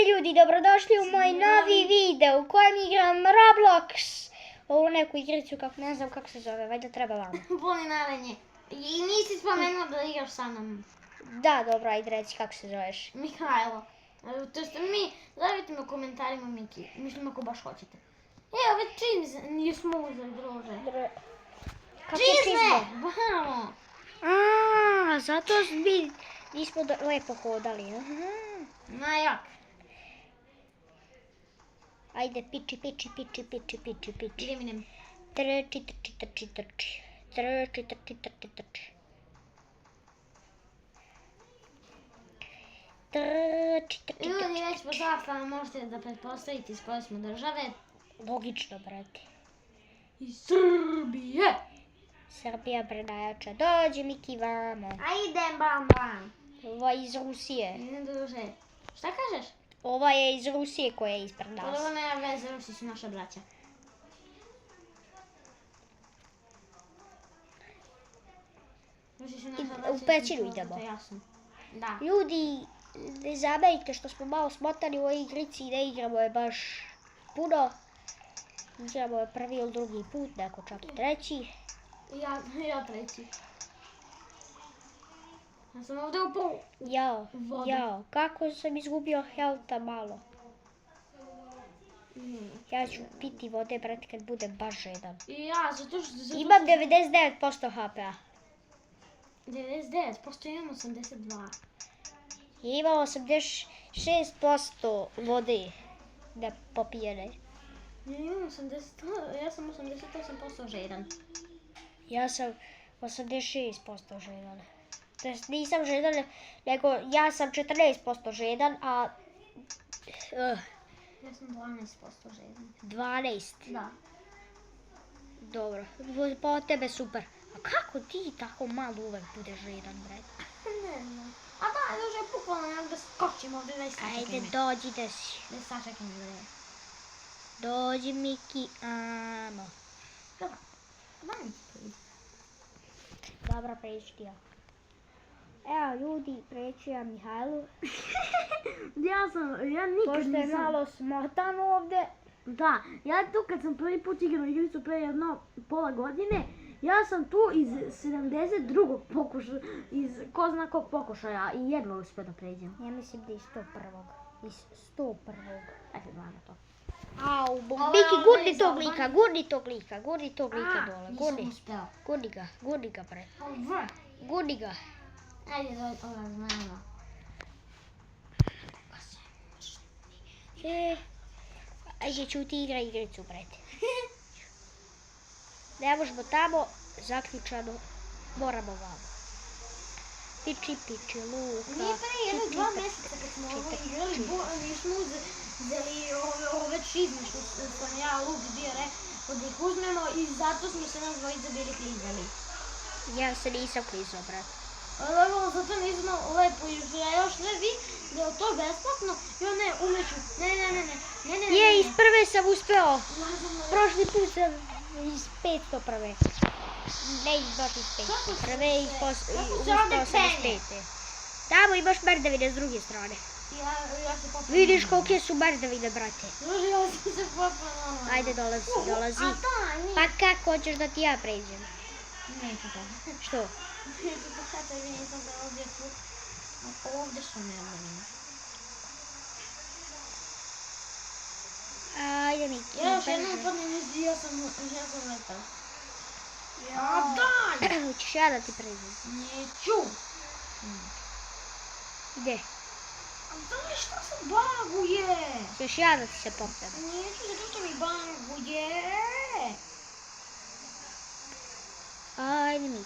ljudi, dobrodošli u moj novi video u kojem igram Roblox. Ovu neku igricu, ne znam kako se zove, valjda treba vama. Boli narenje. I nisi spomenuo da igraš sa mnom. Da, dobro, ajde reci kako se zoveš. Mihajlo. To ste mi, zavite me u komentarima Miki, mislim ako baš hoćete. Evo već čizme smo uzeli druže. Čizme! Bravo! Aaaa, zato mi nismo lepo hodali. Najak. Ajde, piči. Idem. Trči. Ljudi, već po zastavama možete da pretpostavite iz koje smo države. Logično, brate. Iz Srbije! Srbija predajača. Dođi, Miki, vamo. A idem, bam. Ova je iz Rusije. Idem druže. Šta kažeš? Ova je iz Rusije koja je ispred nas. Ovo nema veze, Rusi su naša braća. Rusi su naša braća. U pećinu idemo. Da. Ljudi, ne zamerite što smo malo smotani u ovoj igrici i ne igramo je baš puno. Igramo je prvi ili drugi put, neko čak i treći. Ja treći. Ja sam ovdje u polu. Jao, kako sam izgubio healtha malo. Ja ću piti vode, brate, kad budem baš žedan. I ja, zato što... Imam 99% HP-a. 99%, imam 82. Imam 86% vode da popijene. Ja sam 88% žedan. Ja sam 86% žedan. To jest nisam žedan, nego ja sam 14% žedan, a... Ja sam 12% žedan. 12? Da. Dobro, po tebe super. A kako ti tako malo uvek budeš žedan, bre? Ne znam. A da, duže bukvalno nemam da skočim ovdje, da sačekaj me. Ajde, dođi da si. Da sačekaj me, bre. Dođi, Miki, ano. Dobro, daj mi ti prvi. Dobro, preći ti ja. Evo ljudi, preći ja Mihajlu. Ja nikad Pošto je nisam... malo smotan ovdje. Da, ja tu kad sam prvi put igrao igricu pre jedno pola godine, ja sam tu iz 72. pokušaja, iz ko zna kog pokušaja i jedva uspio da pređem. Ja mislim da je iz 101. Ajde, gledamo to. Au, Miki, gurni tog lika dole, Nisam uspeo. gurni ga, bre. Gurni ga. Ajde, znamo. Ajde, čuti igra igricu, brete. Ne možemo tamo, zaključano, moramo vamo. Piči, luka. Nije pre jedno 2 mjeseca kad smo ovo igrali, nismo uzeli ove čizme što sam ja luk bio rekao da ih uzmemo i zato smo se nas dvojica bili klizali. Ja se nisam klizao, brate. Dobro, zato nismo lepo išli, a još ne vi da je to besplatno i on ne, umeću, ne. Je, iz prve sam uspeo. Prošli put sam iz 500 prve. Ne baš iz 500 prve, uspeo sam iz 5. Tamo imaš merdevine s druge strane. Ja se popam. Vidiš kolike su merdevine, brate. Druži, ja sam se popam. Ajde, dolazi. A da, nije. Pa kako hoćeš da ti ja pređem? Neću to. Što? Neću to kada vi nisam dolazio tu. Ovdje su merdevine. Ajde, Miki. Ja još jednom padnem iz ja sam letao. A daj! Hoćeš ja da ti pređem? Neću! Ide. A daj, šta se baguje? Hoćeš ja da ti se popnem? Neću, zato što mi baguje. Ajde, Miki.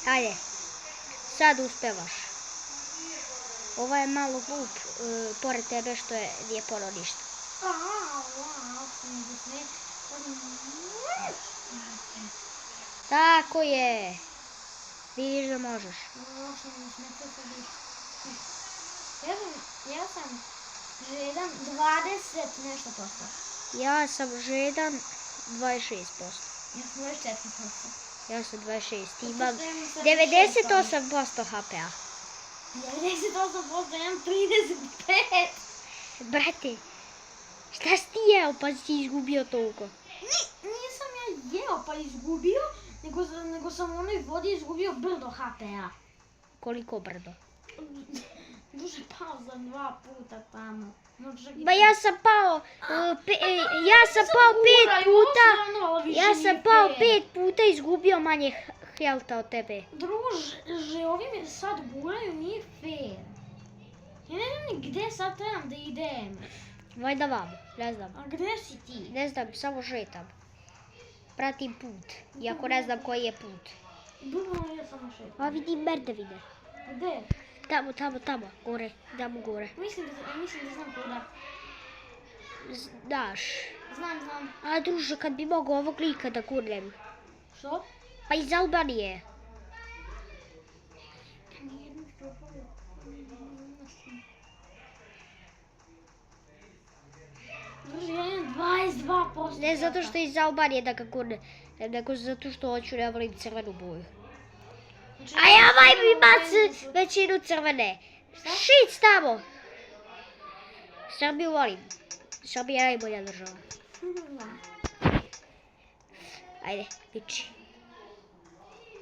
Ajde. Sad uspevaš. Ovo je malo glup, pored tebe što je lijepo ništa. Tako je. Vidiš da možeš. Ja sam žedan 20 nešto posto. Ja sam žedan 26%. Ja sam 24%. Ja sam 26. Imam 98% HP-a. 98%, ja imam 35. Brate, šta si ti jeo pa si izgubio toliko? Nisam ja jeo pa izgubio, nego sam u onoj vodi izgubio brdo HP-a. Koliko brdo? Duže pao za 2 puta tamo. Ba ja sam pao, ja sam pao 5 puta, ja sam pao 5 puta i izgubio manje healtha od tebe. Druže, ovi me sad guraju, nije fair. Ja ne znam ni gdje sad trebam da idem. Vajda vamo, ne znam. A gdje si ti? Ne znam, samo šetam. Pratim put, iako ne znam koji je put. Bukvalno ja samo šetam. A vidim merdevine. Gdje? Tamo, gore, idemo gore. Mislim da znam kuda. Znaš. Znam. A druže, kad bi mogao ovog lika da gurnem. Što? Pa iz Albanije. Druže, ja imam 22%. Ne zato što je iz Albanije da ga gurne, nego zato što hoću ne volim crvenu boju. A ja mi baci većinu crvene. Šic tamo. Srbiju volim. Srbija je najbolja država. Ajde, piči.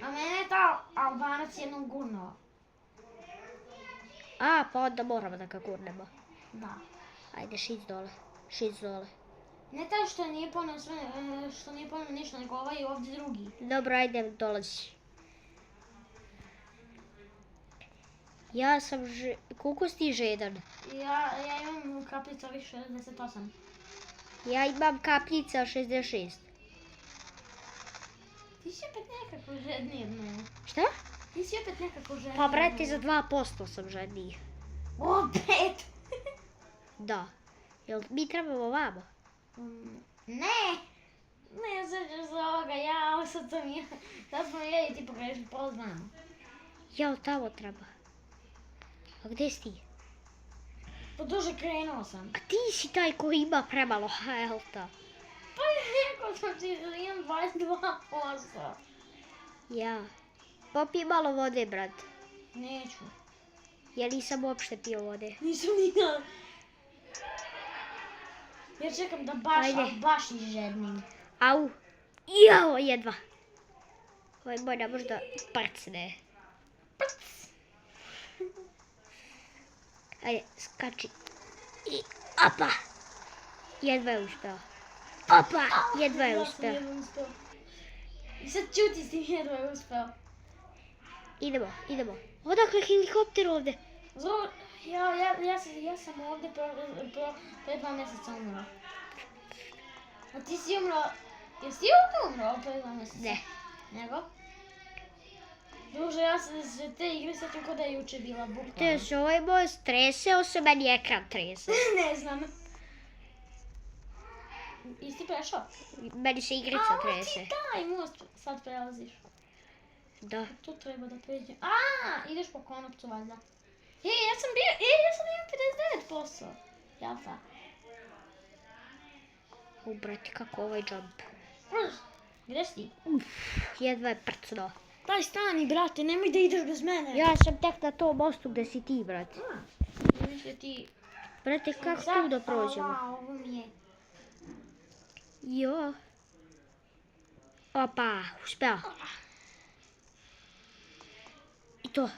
A mene je ta Albanac jednom gurnuo. A, pa onda moramo da ga gurnemo. Da. Ajde, šic dole. Ne taj što nije ponio sve, što nije ponio ništa, nego ovaj ovdje drugi. Dobro, ajde, dolazi. Ja sam koliko si ti žedan? Ja imam kaplica ovih 68. Ja imam kapljica 66. Ti si opet nekako žedniji od mene. Šta? Ti si opet nekako žedniji. Pa brate, za 2% sam žedniji. Opet? Da. Jel mi trebamo vamo? Ne! Ne, sad za ovoga, sad smo ja i ti pogrešno poznamo. Jel, tamo treba. A gdje si ti? Pa duže krenuo sam. A ti si taj koji ima premalo healtha. Pa rekao sam ti da imam 22%. Ja. Popij malo vode, brat. Neću. Ja nisam uopšte pio vode. Nisam nikad. Ja čekam da baš i žednim. Au. Jao, jedva. Ovaj moj možda prcne. Ajde, skači. I opa. Jedva je uspeo. Opa, jedva je uspeo. I sad čuti s tim jedva je uspeo. Idemo. Odakle helikopter ovdje? Ja sam ovdje pre 2 mjeseca umro. A ti si umro... Jesi ti ovdje umro pre 2 mjeseca? Ne. Nego? Druže, ja se te igre sjećam ko da je juče bila bukvalno. Te se ovaj moj streseo se, meni ekran trese. Ne znam. Jesi prešao? Meni se igrica trese. A, ti taj most sad prelaziš. Da. Tu treba da pređem. A, ideš po konopcu valjda. Ja sam imam 59%. Jel ta? Brate, kako ovaj jump. Gdje si ti? Jedva je prcno. Daj stani, brate, nemoj da ideš bez mene. Ja sam tek na tom mostu gdje si ti, brate. Mislio ti... Brate, kako tu da prođemo? Ovo mi je... Jo. Opa, uspeo. I to.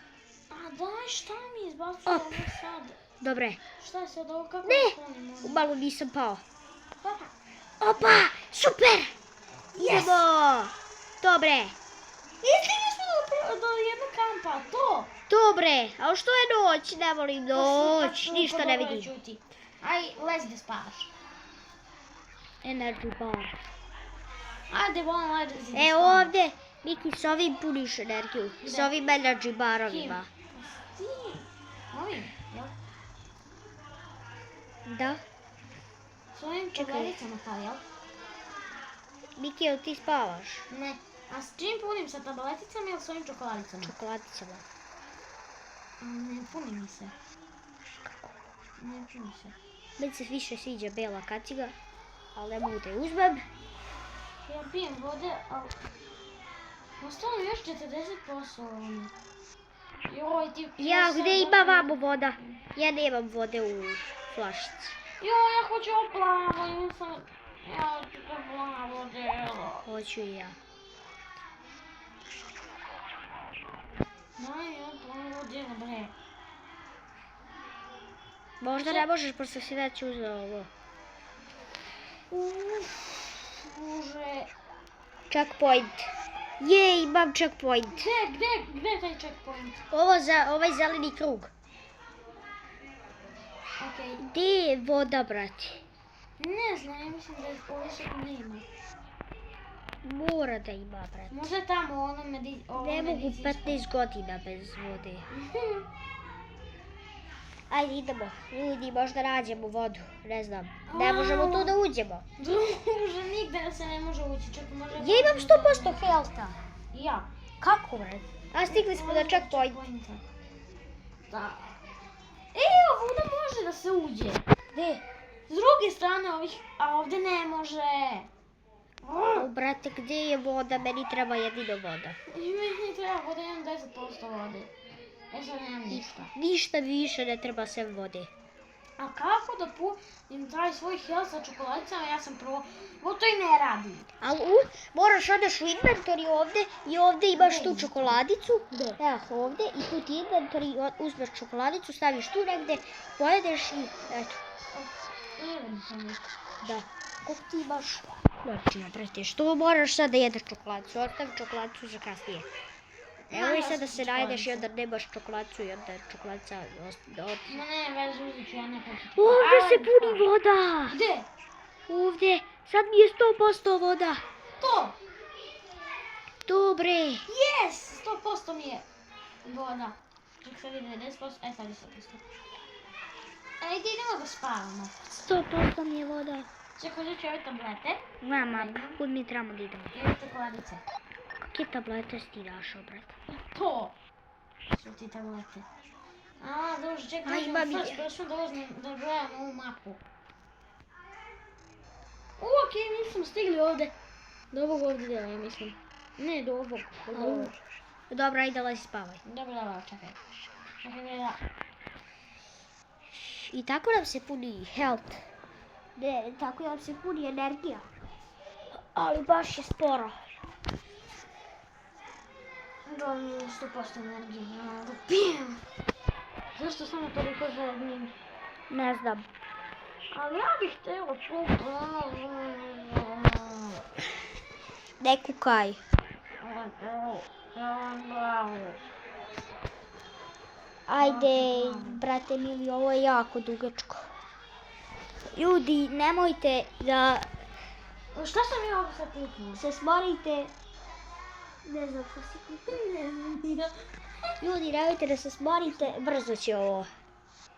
A daj, šta mi izbacuje ovo sad? Dobre. Šta je sad ovo, kako Ne, sklonimo? malo nisam pao. Dobro. Opa, super! Idemo! Dobre. Stigli smo do jednog kampa, to! Dobre, a što je noć? Ne volim noć, ništa ne vidim. Aj, lezi da spavaš. Energy bar. Ajde, volim lezi da spavaš. E ovdje, Miki, s ovim puniš energiju. S ovim energy barovima. Ti, ovim, jel? Da. S ovim čokoladicama kao, jel? Miki, jel ti spavaš? Ne. A s čim punim? Sa tableticama ili s ovim čokoladicama? Čokoladicama. Ne puni mi se. Ne puni se. Meni se više sviđa bela kaciga, ali ne mogu da je uzmem. Ja pijem vode, ali... Ostalo još 40%. Joj, ti... Ja, gdje ima vamo voda? Ja nemam vode u flašici. Joj, ja hoću plavo, ja ću to plavo djelo. Hoću i ja. Daj mi plavo djelo, bre. Možda ne možeš, pošto si već uzeo ovo. Bože. Checkpoint. Je, imam checkpoint. Gdje je taj checkpoint? Ovaj zeleni krug. Okej. Gdje je voda, brati? Ne znam, ja mislim da ovdje se nema. Mora da ima, brati. Možda je tamo ono Ne mogu 15 godina bez vode. Ajde, idemo. Ljudi, možda nađemo vodu. Ne znam. Ne možemo tu da uđemo. Druže, nigde se ne može ući, čak može... Ja imam 100% healtha. I ja. Kako, bre? A stigli smo do checkpointa. Da. Evo, ovdje može da se uđe. Gdje? S druge strane ovih, a ovdje ne može. O, brate, gdje je voda? Meni treba jedino voda. I meni treba voda, imam 10% vode. Ja sad nemam ništa. Ništa više ne treba sem vode. A kako da punim taj svoj health sa čokoladicama, ja sam prvo... Ovo to i ne radi. Ali moraš odeš u inventory ovdje i ovdje imaš tu čokoladicu. Evo ovdje i tu ti inventory, uzmeš čokoladicu, staviš tu negdje, pojedeš i eto. Eventualno. Da. Koliko ti imaš? Noćima, brate, što moraš sad da jedeš čokoladicu? Ostavi čokoladicu za kasnije. Evo i sad da se najedeš i onda nemaš čokoladicu i onda čokoladica otiče. Ma ne, već uzit ću ja nekako. Ovdje se puni voda! Gdje? Ovdje, sad mi je 100% voda. To! Dobre. Yes! 100% mi je voda. Ček sad ide 10%, sad je 100%. Ajde, idemo da spavamo. 100% mi je voda. Čekaj, uzet ću ove tablete. Mama, kud mi trebamo da idemo? I ove čokoladice. Kakve tablete si ti našao, brate? To! Su ti tablete. A, dobro, čekaj, A, imam i- first person da uzmem, da gledam ovu mapu. Okej, nismo stigli ovdje. Do ovog ovdje dela, ja mislim. Ne, do ovog. Do ovog. Dobra, ajde, lezi spavaj. Dobro, čekaj. Čekaj, gleda. I tako nam se puni health. Ne, tako nam se puni energija. Ali baš je sporo. Da mi je 100% energije, ja mogu da pijem. Zašto samo toliko želim? Ne znam. Ali ja bih htjela Ne kukaj. Ajde, brate mili, ovo je jako dugačko. Ljudi, nemojte da Šta sam ja ovdje sad kliknuo? se smorite. Ne znam što si kliknuo. Ljudi, nemojte da se smorite, brzo će ovo.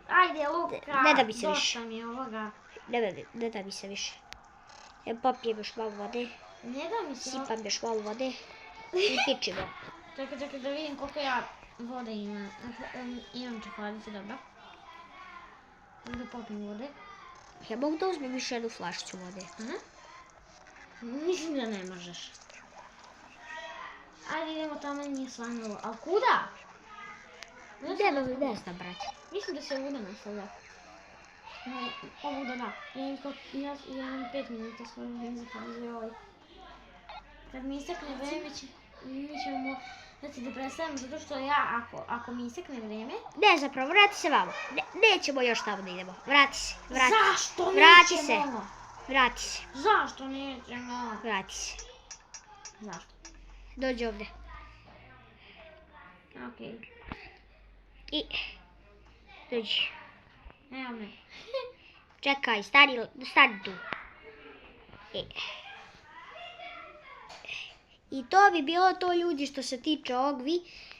Ajde, Luka, Ne da mi se više. dosta mi je ovoga. Ne da mi se više. Popijem još malo vode, Ne da mi se sipam još malo vode i pičimo. Čekaj da vidim koliko ja vode imam. Imam čokoladice, dobro. Da popim vode. Ja mogu da uzmem još jednu flašicu vode. Aha. Mislim da ne možeš. Ajde idemo tamo, nije svanulo. Ali kuda? Ne znam, brate. Mislim da se ovuda nastavlja. Ovuda da. Ja imam 5 minuta svoje benzine ovaj. Kad mi istekne vreme, mi ćemo da predstavimo, zato što ja, ako mi istekne vreme... Ne, zapravo, vrati se vamo. Nećemo još tamo da idemo. Vrati se. Zašto Vrati se. nećemo? Vrati se. Zašto nećemo? Vrati se. Zašto? Dođi ovdje. Okej. I... Dođi. Evo me. Čekaj, stani tu. I to bi bilo to, ljudi, što se tiče ovog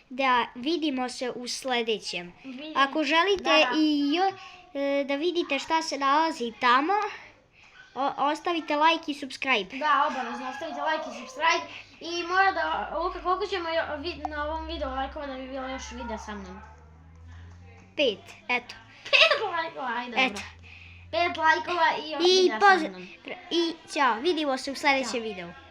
da vidimo se u sljedećem. Ako želite da vidite šta se nalazi tamo, ostavite like i subscribe. Da, obavezno, ostavite like i subscribe. I mora da, Luka, koliko ćemo na ovom videu lajkova da bi bilo još videa sa mnom? 5, eto. 5 lajkova, ajde, Eto. dobro. 5 lajkova i još I videa sa mnom. ćao, vidimo se u sljedećem videu.